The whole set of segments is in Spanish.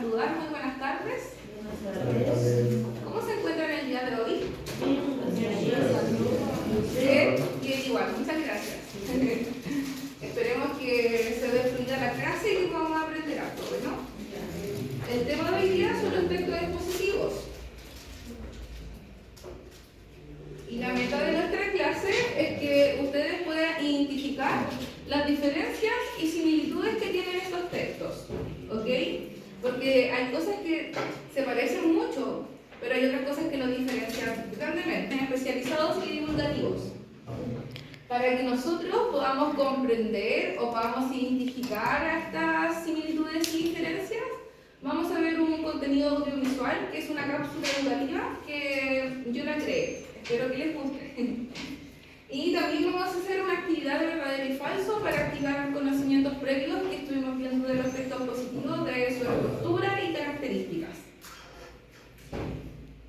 saludar. Muy buenas tardes. ¿Cómo se encuentran el día de hoy? Bien, igual. Muchas gracias. Esperemos que se dé fluida la clase y que podamos aprender algo, ¿no? El tema de hoy día son los textos expositivos. Y la meta de nuestra clase es que ustedes puedan identificar las diferencias y similitudes que tienen estos textos, ¿ok? Porque hay cosas que se parecen mucho, pero hay otras cosas que los diferencian grandemente, especializados y divulgativos. Para que nosotros podamos comprender o podamos identificar estas similitudes y diferencias, vamos a ver un contenido audiovisual que es una cápsula educativa que yo la creé. Espero que les guste. Y también vamos a hacer una actividad de verdadero y falso para activar conocimientos previos que estuvimos viendo de los textos positivos, de su estructura y características.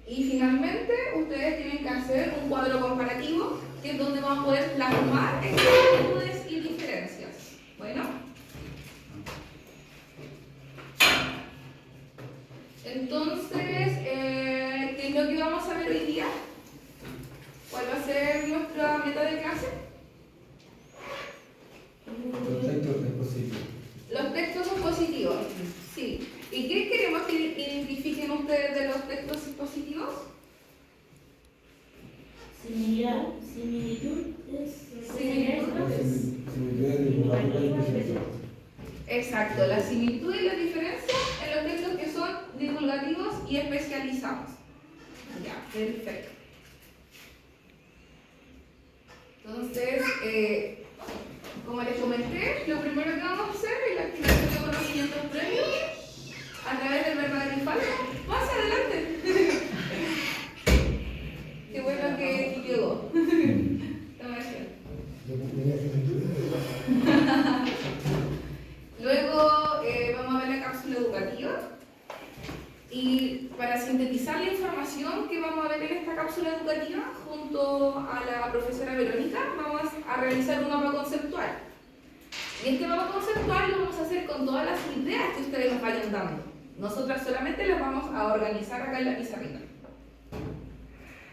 Y finalmente, ustedes tienen que hacer un cuadro comparativo, que es donde vamos a poder plasmar estas similitudes y diferencias. Bueno. Entonces, ¿qué es lo que vamos a ver hoy día? ¿Cuál va a ser nuestra meta de clase? Los textos expositivos. Los textos expositivos, sí. ¿Y qué queremos que identifiquen ustedes de los textos expositivos? Similitud. Similitudes. Exacto, las similitudes y las diferencias en los textos que son divulgativos y especializados. Ya, perfecto. Entonces, como les comenté, lo primero que vamos a hacer es la activación de conocimientos previos a través del verdadero y falso. Más adelante. Qué bueno que llegó. Luego vamos a ver la cápsula educativa. Y para sintetizar la información que vamos a ver en esta cápsula educativa, junto a la profesora Verónica, vamos a realizar un mapa conceptual. Y este mapa conceptual lo vamos a hacer con todas las ideas que ustedes nos vayan dando. Nosotras solamente las vamos a organizar acá en la pizarrita.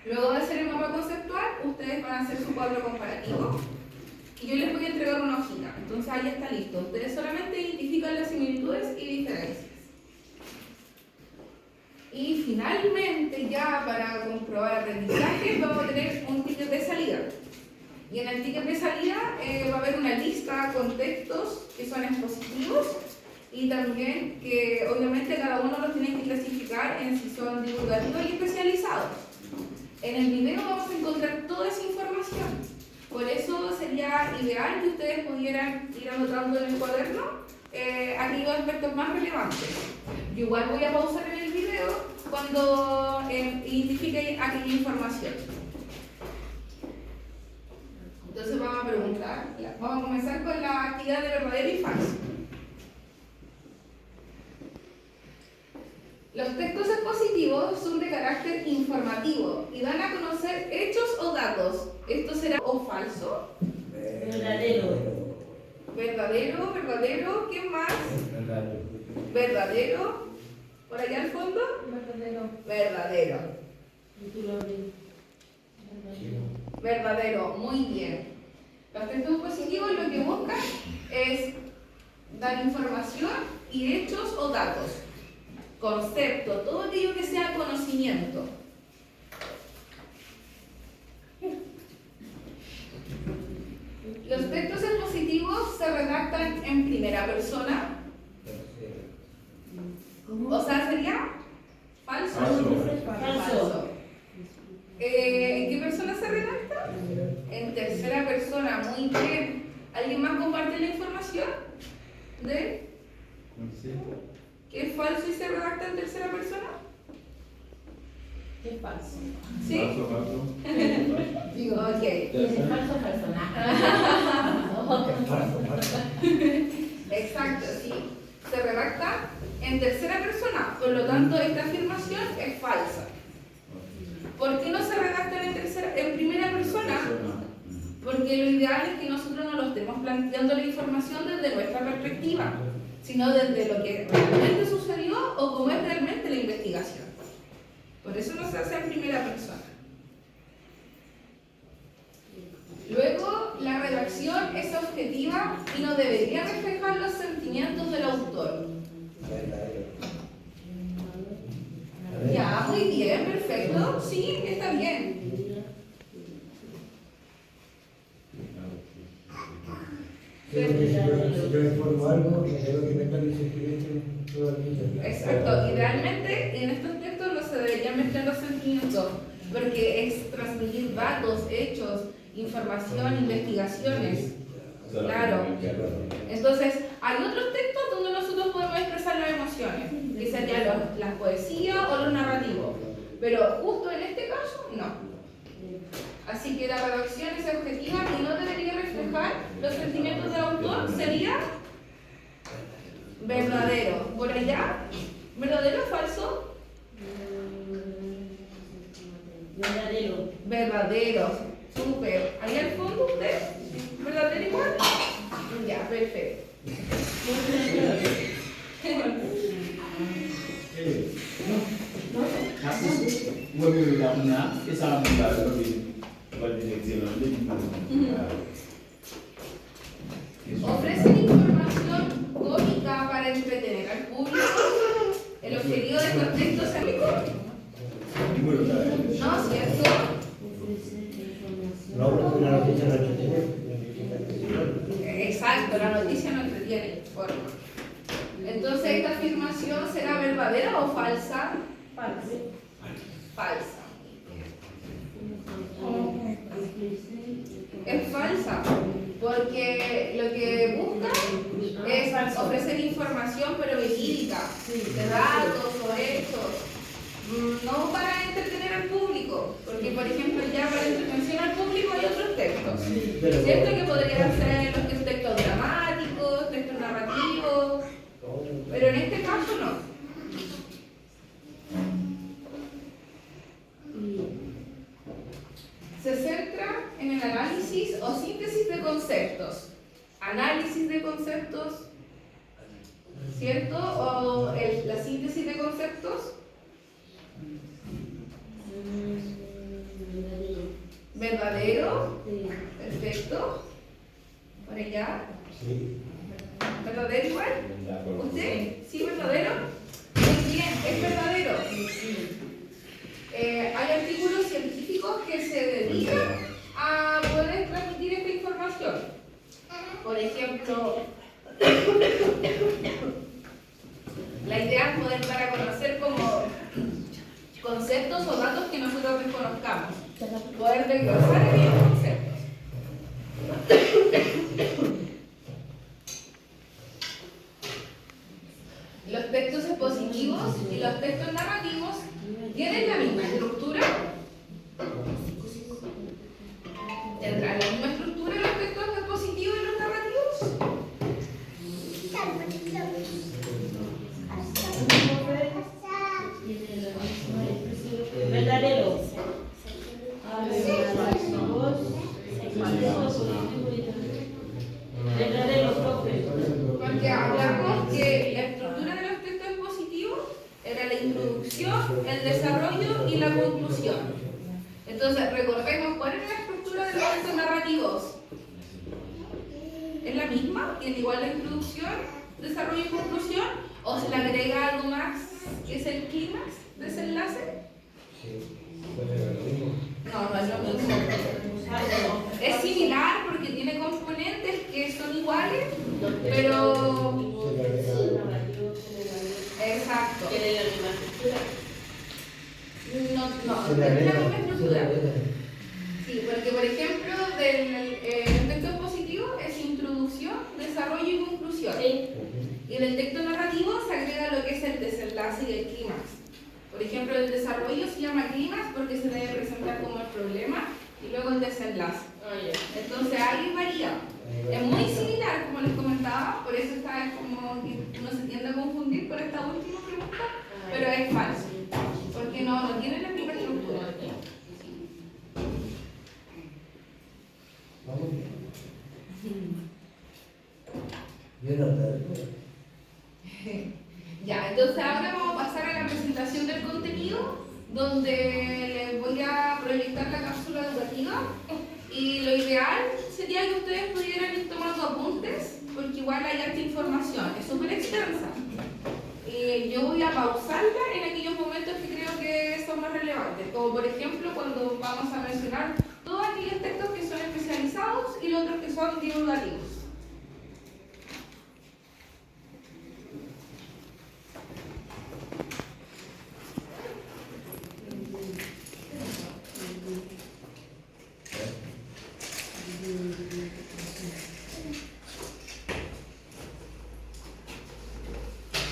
Luego de hacer el mapa conceptual, ustedes van a hacer su cuadro comparativo. Y yo les voy a entregar una hojita. Entonces ahí está listo. Ustedes solamente identifican las similitudes y diferencias. Y finalmente, ya para comprobar aprendizaje, vamos a tener un ticket de salida. Y en el ticket de salida va a haber una lista con textos que son expositivos y también que obviamente cada uno los tiene que clasificar en si son divulgativos y especializados. En el video vamos a encontrar toda esa información. Por eso sería ideal que ustedes pudieran ir anotando en el cuaderno aquellos aspectos más relevantes. Yo igual voy a pausar en el video cuando identifique aquella información. Entonces vamos a preguntar, vamos a comenzar con la actividad de verdadero y falso. Los textos expositivos son de carácter informativo y dan a conocer hechos o datos. ¿Esto será o falso? Verdadero. Verdadero, ¿quién más? Verdadero. ¿Por allá al fondo? Verdadero. Verdadero, muy bien. Los textos positivos lo que buscan es dar información y hechos o datos, concepto, todo aquello que sea conocimiento. Los textos expositivos se redactan en primera persona. O sea, sería falso. Falso. ¿En qué persona se redacta? En tercera persona, muy bien. ¿Alguien más comparte la información de qué es falso y se redacta en tercera persona? ¿Qué falso? ¿Sí? Falso. Digo, ok. Es falso personaje. Exacto, sí. Se redacta en tercera persona, por lo tanto esta afirmación es falsa. ¿Por qué no se redactan en primera persona? Porque lo ideal es que nosotros no lo estemos planteando la información desde nuestra perspectiva, sino desde lo que realmente sucedió o cómo es realmente la investigación. Por eso no se hace en primera persona. Luego, la redacción es objetiva y no debería reflejar los sentimientos del autor. Ya, muy bien, perfecto. Sí, está bien. Si yo informo algo, tengo que meter el sentimiento todavía. Exacto. Idealmente, en estos textos no se deberían mezclar los sentimientos, porque es transmitir datos, hechos, información, investigaciones. Claro. Entonces, hay otros textos donde nosotros podemos expresar las emociones, que serían las poesías o los narrativos. Pero justo en este caso, no. Así que la redacción es objetiva y no debería reflejar los sentimientos del autor, sería verdadero. ¿Por allá? ¿Verdadero o falso? Verdadero. Verdadero. Súper. ¿Ahí al fondo usted? ¿Verdadero igual? Ya, perfecto. Ofrecen información cómica para entretener al público. El objetivo de estos textos es ¿no? ¿Cierto? No, porque la noticia no entretiene. Exacto, la noticia no entretiene, informa. Entonces, ¿esta afirmación será verdadera o falsa? Falsa. Es falsa, porque lo que busca es ofrecer información pero verídica, de datos o hechos, no para entretener al público, porque por ejemplo ya para entretención al público hay otros textos, ¿cierto? Que podrían ser los textos dramáticos, textos narrativos, pero en este caso no. Se centra en el análisis o síntesis de conceptos. Análisis de conceptos, ¿cierto? O la síntesis de conceptos. ¿Verdadero? Perfecto. ¿Por allá? ¿Verdadero igual? ¿Usted? ¿Sí, verdadero? Muy bien, es verdadero. Hay artículos científicos que se dedican a poder transmitir esta información. Por ejemplo, la idea es poder dar a conocer como conceptos o datos que nosotros desconozcamos. Poder desglosar aquellos conceptos. Los textos expositivos y los textos narrativos tienen la misma estructura. ¿Tendrán la misma estructura los textos expositivos y los narrativos? Verdadero. Verdadero, profe. Porque hablamos que la estructura de los textos expositivos era la introducción, el desarrollo y la conclusión. Entonces, recordemos cuál era la estructura de los textos narrativos. ¿Es la misma? ¿Tiene igual la introducción, desarrollo y conclusión? ¿O se le agrega algo más que es el clímax, desenlace? No, no es lo mismo. Es similar porque tiene componentes que son iguales, pero... Exacto. No, no es la misma estructura. Sí, porque por ejemplo, el texto expositivo es introducción, desarrollo y conclusión. Y en el texto narrativo se agrega lo que es el desenlace y el clímax. Por ejemplo, el desarrollo se llama clímax porque se debe presentar como el problema y luego el desenlace. Entonces ahí varía. Es muy similar, como les comentaba, por eso está es como que uno se tiende a confundir por esta última pregunta, pero es falso, porque no tiene la misma estructura. Yo no, Sí. Ya, entonces ahora vamos a pasar a la presentación del contenido, donde les voy a proyectar la cápsula educativa y lo ideal sería que ustedes pudieran ir tomando apuntes, porque igual hay harta información, es súper extensa. Yo voy a pausarla en aquellos momentos que creo que son más relevantes, como por ejemplo cuando vamos a mencionar todos aquellos textos que son especializados y los otros que son divulgativos.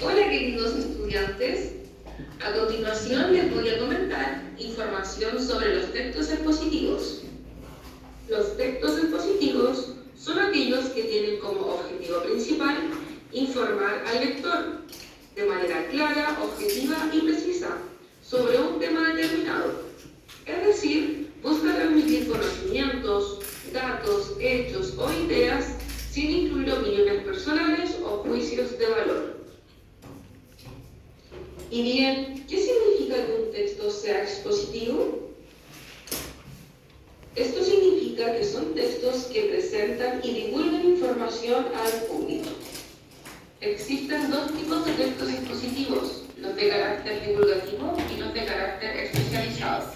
Hola queridos estudiantes, a continuación les voy a comentar información sobre los textos expositivos. Los textos expositivos son aquellos que tienen como objetivo principal informar al lector de manera clara, objetiva y precisa sobre un tema determinado. Es decir, busca transmitir conocimientos, datos, hechos o ideas sin incluir opiniones personales o juicios de valor. Y bien, ¿qué significa que un texto sea expositivo? Esto significa que son textos que presentan y divulgan información al público. Existen dos tipos de textos expositivos, los de carácter divulgativo y los de carácter especializado.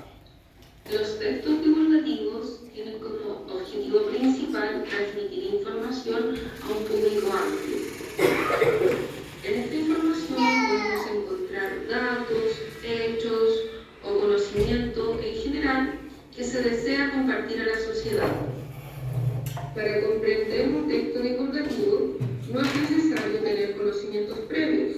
Los textos divulgativos tienen como objetivo principal transmitir información a un público amplio. En esta información podemos encontrar datos, hechos o conocimiento en general que se desea compartir a la sociedad. Para comprender un texto divulgativo no es necesario tener conocimientos previos,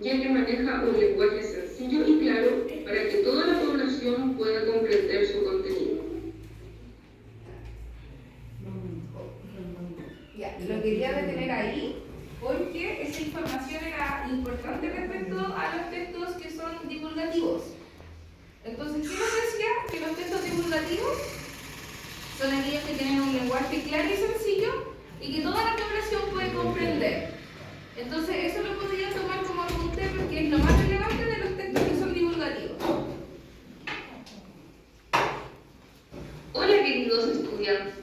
ya que maneja un lenguaje sencillo y claro para que toda la población pueda comprender su contenido. Ya, lo quería detener ahí porque esa información era importante respecto a los textos que son divulgativos. Entonces, ¿qué nos decía? Que los textos divulgativos son aquellos que tienen un lenguaje claro y sencillo y que toda la población puede comprender. Entonces, eso lo podría tomar como apunte porque es lo más relevante de los textos que son divulgativos. Hola queridos estudiantes.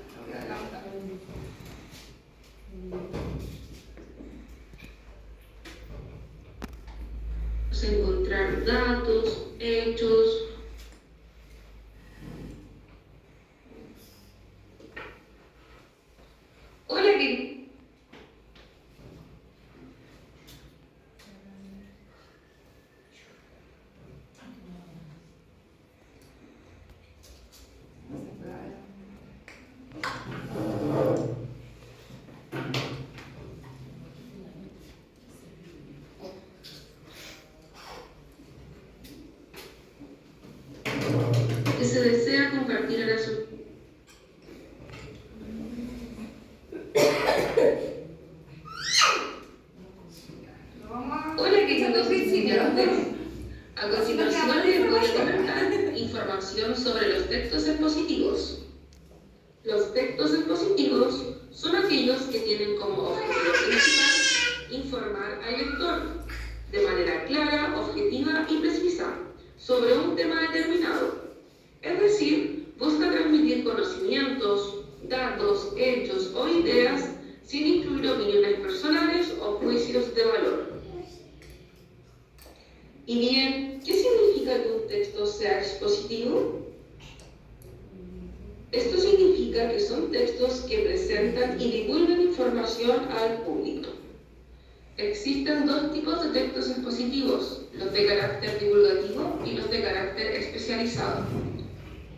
Encontrar datos, hechos. Hola queridos. Que se desea compartir a la sociedad. Hola queridos estudiantes, a continuación les voy a comentar información sobre los textos expositivos. Los textos expositivos son aquellos que tienen como objetivo principal informar al lector de manera clara, objetiva y precisa sobre un tema determinado. Es decir, busca transmitir conocimientos, datos, hechos o ideas sin incluir opiniones personales o juicios de valor. Y bien, ¿qué significa que un texto sea expositivo? Esto significa que son textos que presentan y divulgan información al público. Existen dos tipos de textos expositivos, los de carácter divulgativo y los de carácter especializado.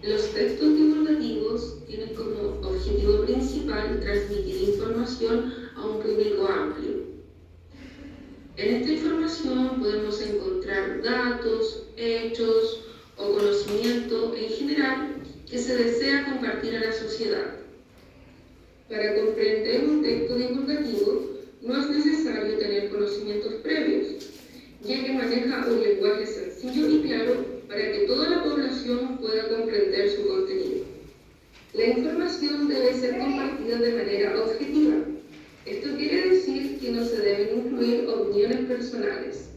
Los textos divulgativos tienen como objetivo principal transmitir información a un público amplio. En esta información podemos encontrar datos, hechos o conocimiento en general que se desea compartir a la sociedad. Para comprender un texto divulgativo no es necesario tener conocimientos previos, ya que maneja un lenguaje sencillo y claro para que toda la población pueda comprender su contenido. La información debe ser compartida de manera objetiva. Esto quiere decir que no se debe pueden incluir opiniones personales.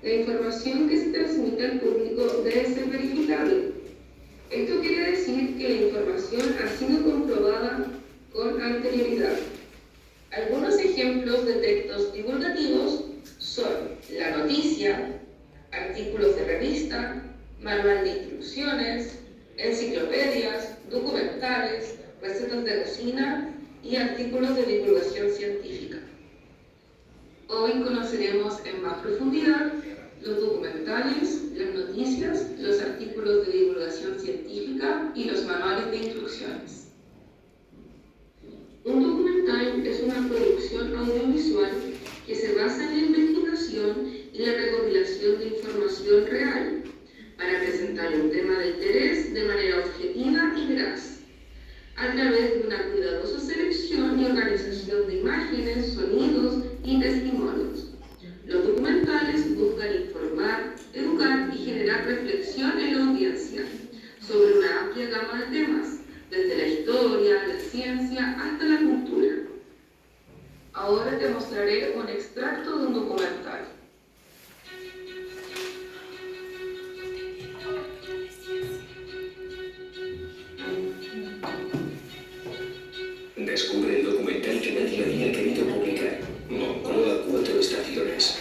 La información que se transmite al público debe ser verificable. Esto quiere decir que la información ha sido comprobada con anterioridad. Algunos ejemplos de textos divulgativos son la noticia, artículos de revista, manual de instrucciones, enciclopedias, documentales, recetas de cocina y artículos de divulgación científica. Hoy conoceremos en más profundidad los documentales, las noticias, los artículos de divulgación científica y los manuales de instrucciones. Un documental es una producción audiovisual que se basa en la investigación y la recopilación de información real para presentar un tema de interés de manera objetiva y veraz, a través de una cuidadosa selección y organización de imágenes, sonidos y testimonios. Los documentales buscan informar, educar y generar reflexión en la audiencia sobre una amplia gama de temas, desde la historia, la ciencia hasta la cultura. Ahora te mostraré un extracto de un documental. Descubre el documental que nadie había querido publicar. Moncloa, 4 estaciones.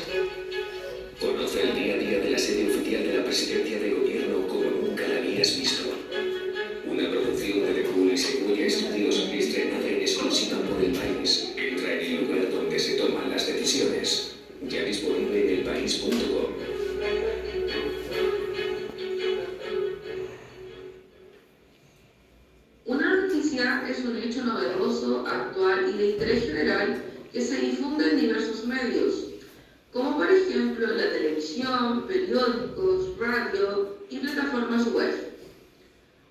Conoce el día a día de la sede oficial de la Presidencia de Gobierno como nunca la habías visto. Una producción de The Cool y Sequoia Studios estrenada en exclusiva por El País. Entra en el lugar donde se toman las decisiones. Ya disponible en elpaís.com. Una noticia es un hecho novedoso, actual y de interés general que se difunde en diversos medios, como por ejemplo la televisión, periódicos, radio y plataformas web.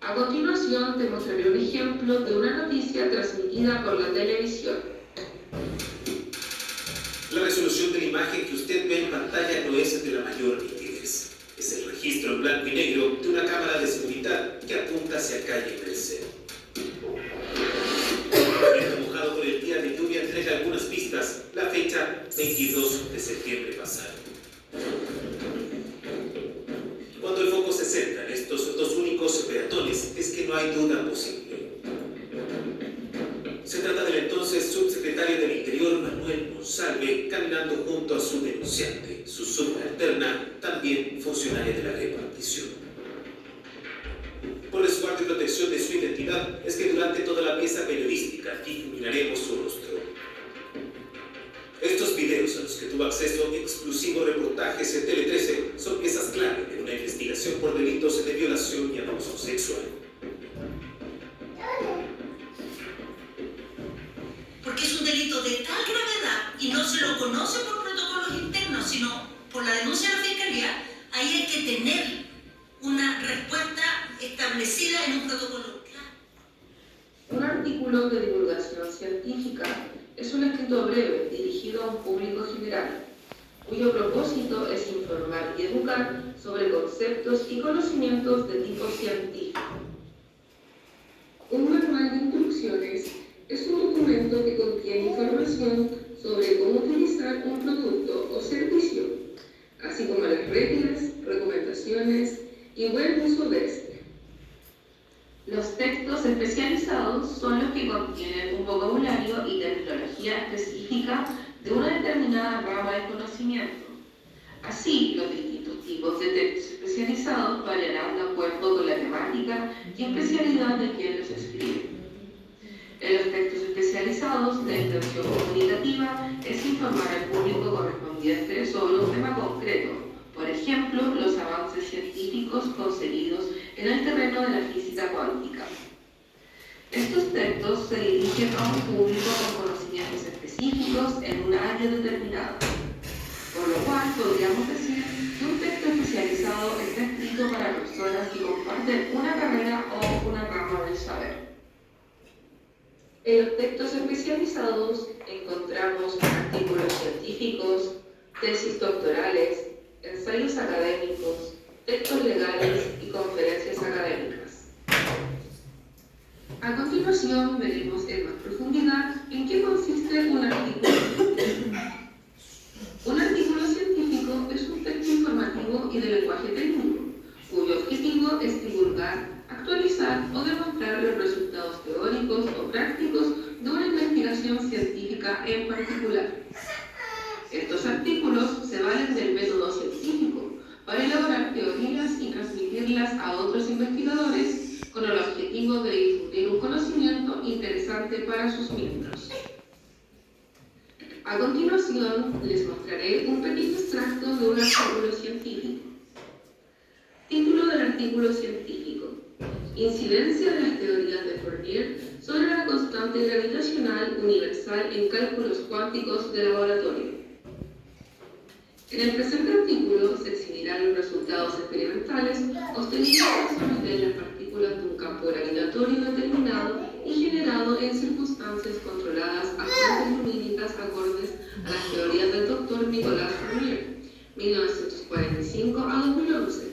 A continuación te mostraré un ejemplo de una noticia transmitida por la televisión. La resolución de la imagen que usted ve en pantalla no es de la mayor nitidez. Es el registro en blanco y negro de una cámara de seguridad que apunta hacia calle Merced. El mojado por el día de lluvia entrega algunas pistas. La fecha 22 de septiembre pasado. Cuando el foco se centra en estos dos únicos peatones, es que no hay duda posible. Se trata del entonces subsecretario del Interior, Manuel Monsalve, caminando junto a su denunciante, su subalterna, también funcionaria de la repartición. Por resguardo y protección de su identidad, es que durante toda la pieza periodística difuminaremos su rostro. Estos videos a los que tuvo acceso exclusivo reportajes en Tele 13 son piezas clave de una investigación por delitos de violación y abuso sexual. Porque es un delito de tal gravedad y no se lo conoce por protocolos internos, sino por la denuncia de la Fiscalía, ahí hay que tener una respuesta establecida en un protocolo claro. Un artículo de divulgación científica es un escrito breve dirigido a un público general, cuyo propósito es informar y educar sobre conceptos y conocimientos de tipo científico. Un manual de instrucciones es un documento que contiene información sobre cómo utilizar un producto o servicio, así como las reglas, recomendaciones y buen uso de este. Los textos especializados son los que contienen un vocabulario y terminología específica de una determinada rama de conocimiento. Así, los distintos tipos de textos especializados variarán de acuerdo con la temática y especialidad de quien los escribe. En los textos especializados, la intención comunicativa es informar al público correspondiente sobre un tema concreto, por ejemplo, los avances científicos conseguidos en el terreno de la física cuántica. Estos textos se dirigen a un público con conocimientos específicos en un área determinada, por lo cual podríamos decir que un texto especializado está escrito para personas que comparten una carrera o una rama del saber. En los textos especializados encontramos artículos científicos, tesis doctorales, ensayos académicos, textos legales y conferencias académicas. A continuación veremos en más profundidad en qué consiste un artículo Un artículo científico es un texto informativo y de lenguaje técnico, cuyo objetivo es divulgar, actualizar o demostrar los resultados teóricos o prácticos de una investigación científica en particular. Estos artículos se valen del método científico para elaborar teorías y transmitirlas a otros investigadores con el objetivo de difundir un conocimiento interesante para sus miembros. A continuación, les mostraré un pequeño extracto de un artículo científico. Título del artículo científico: Incidencia de las teorías de Fourier sobre la constante gravitacional universal en cálculos cuánticos de laboratorio. En el presente artículo se exhibirán los resultados experimentales obtenidos para someter las partículas de un campo gravitatorio determinado y generado en circunstancias controladas a fuentes lumínicas acordes a las teorías del Dr. Nicolas Fourier, 1945 a 2011,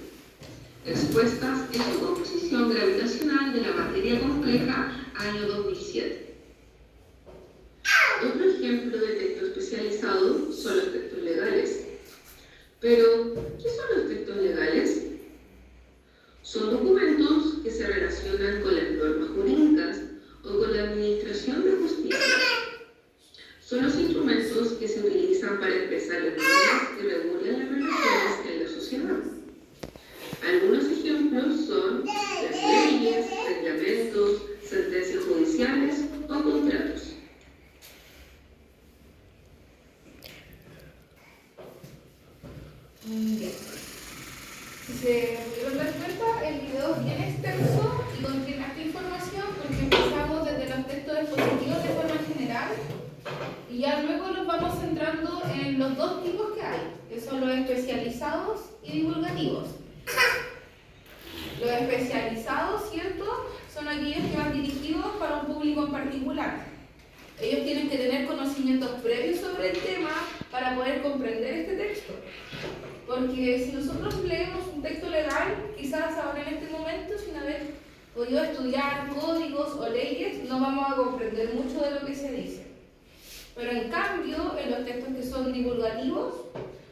expuestas en su composición gravitacional de la materia compleja, año 2007. Otro ejemplo de texto especializado son los textos legales. Pero, ¿qué son los textos legales? Son documentos que se relacionan con las normas jurídicas o con la administración de justicia. Son los instrumentos que se utilizan para expresar las normas que regulan las relaciones en la sociedad. Algunos ejemplos son las leyes, reglamentos, sentencias judiciales o contratos. Bien. Si se pudieron dar cuenta, el video es bien extenso y contiene esta información porque empezamos desde los textos expositivos de forma general y ya luego nos vamos centrando en los dos tipos que hay, que son los especializados y divulgativos. Los especializados, ¿cierto?, son aquellos que van dirigidos para un público en particular. Ellos tienen que tener conocimientos previos sobre el tema para poder comprender este texto. Porque si nosotros leemos un texto legal, quizás ahora en este momento, sin haber podido estudiar códigos o leyes, no vamos a comprender mucho de lo que se dice. Pero en cambio, en los textos que son divulgativos,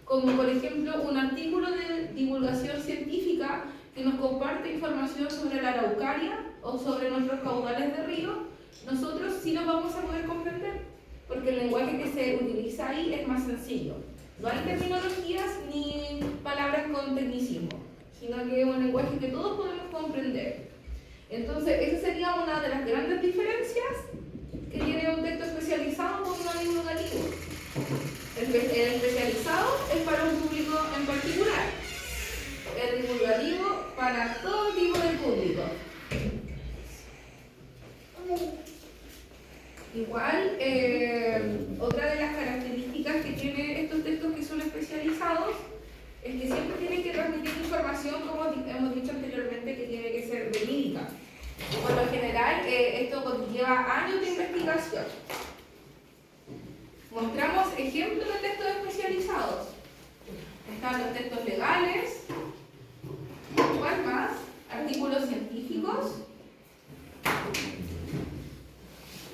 como por ejemplo un artículo de divulgación científica que nos comparte información sobre la Araucaria o sobre nuestros caudales de río, nosotros sí lo vamos a poder comprender, porque el lenguaje que se utiliza ahí es más sencillo. No hay terminologías ni palabras con tecnicismo, sino que es un lenguaje que todos podemos comprender. Entonces, esa sería una de las grandes diferencias que tiene un texto especializado con uno divulgativo. El especializado es para un público en particular, el divulgativo para todo tipo de público. Igual, otra de las características que tienen estos textos que son especializados es que siempre tienen que transmitir información, como hemos dicho anteriormente, que tiene que ser verídica. Por lo general, esto lleva años de investigación. Mostramos ejemplos de textos especializados. Están los textos legales, ¿cuál más? Artículos científicos.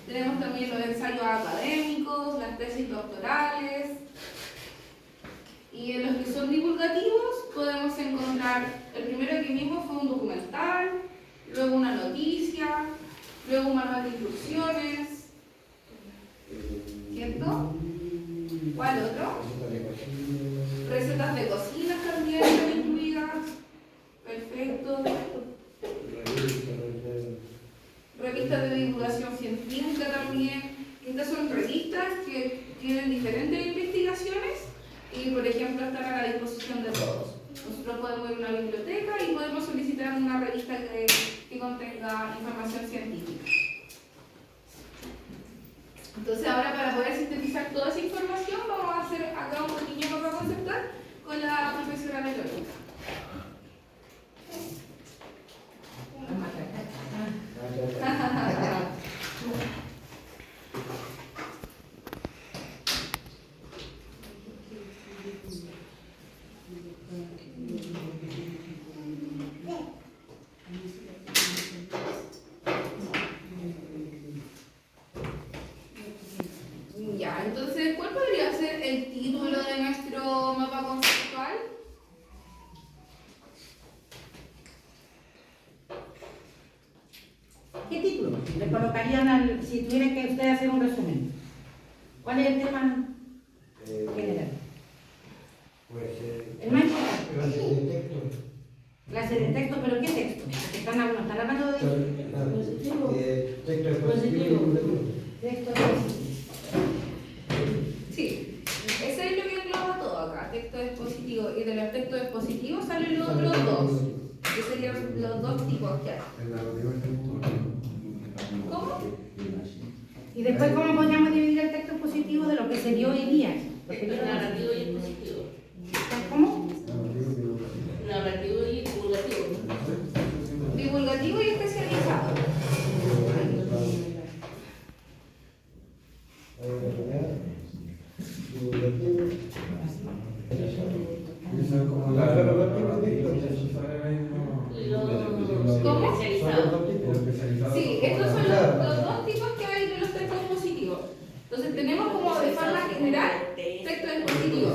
Tenemos también los ensayos académicos, las tesis doctorales. Y en los que son divulgativos podemos encontrar, el primero que vimos fue un documental, luego una noticia, luego un manual de instrucciones, ¿cierto? ¿Cuál otro? Recetas de cocina también están incluidas. Perfecto. Revistas de divulgación científica también. Estas son revistas que tienen diferentes investigaciones y, por ejemplo, están a la disposición de todos. Nosotros podemos ir a una biblioteca y podemos solicitar una revista que contenga información científica. Entonces, ahora para poder sintetizar toda esa información, vamos a hacer acá un pequeño mapa conceptual con la profesora Verónica. Ya, entonces, ¿cuál podría ¿Qué título le colocarían si tuviera que usted hacer un resumen? ¿Cuál es el tema general? Pues, El más importante. clase de texto. Clase de texto, ¿pero qué texto? Porque están hablando de Texto expositivo y divulgativo. texto positivo. Sí, ese es lo que engloba todo acá, texto expositivo. Y de los textos expositivos salen los otros dos, que serían los dos tipos que hay. ¿Cómo? Y después, ¿cómo podríamos dividir el texto positivo de lo que se dio hoy día? Porque yo Narrativo y expositivo. ¿Cómo? Narrativo y divulgativo. Divulgativo y especializado. Divulgativo. ¿Cómo? Especializado. Sí, estos son los dos tipos que hay de los textos expositivos. Entonces tenemos como de forma general texto expositivo.